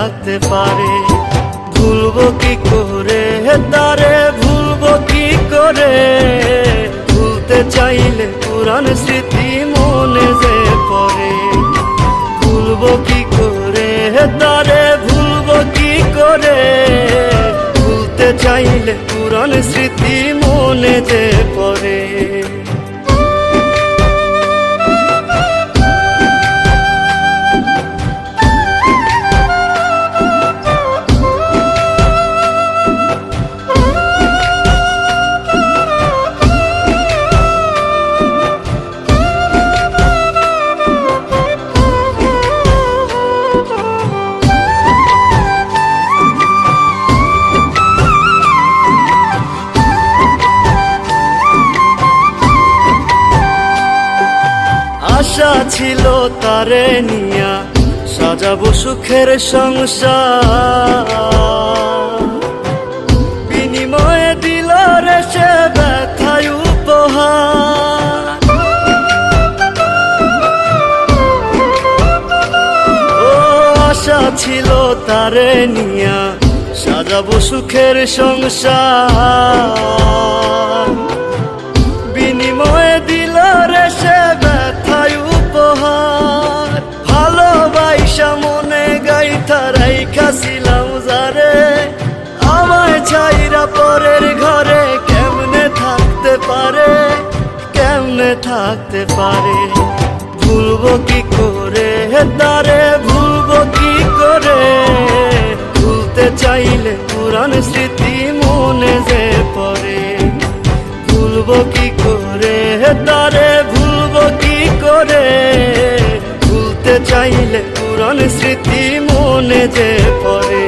থাকতে পারে। ভুলবো কি করে তারে, ভুলবো কি করে, ভুলতে চাইলে পুরান স্মৃতি মনে যে পড়ে। ভুলবো কি করে তারে, ভুলবো কি করে, ভুলতে চাইলে পুরান স্মৃতি মনে যে পড়ে। আশা ছিল তারে নিয়া সাজাবো সুখের সংসার, বিনিময়ে দিল রে সে ব্যথায় উপহার। ও আশা ছিল তারে নিয়া সাজাবো সুখের সংসার, বিনিময়ে দিল রে সে ব্যথায় উপহার। ভালোবাসা মনে গাইথা রাইখাছিলাম যারে, আমায় ছাইরা পরের ঘরে কেমনে থাকতে পারে, কেমনে থাকতে পারে। ভুলবো কি করে তারে, ভুলবো কি করে, ভুলতে চাইলে পুরান স্মৃতি মনে যে পড়ে। ভুলবো কি করে তারে, ভুলবো কি করে, ভুলতে চাইলে পুরান স্মৃতি মনে যে পড়ে।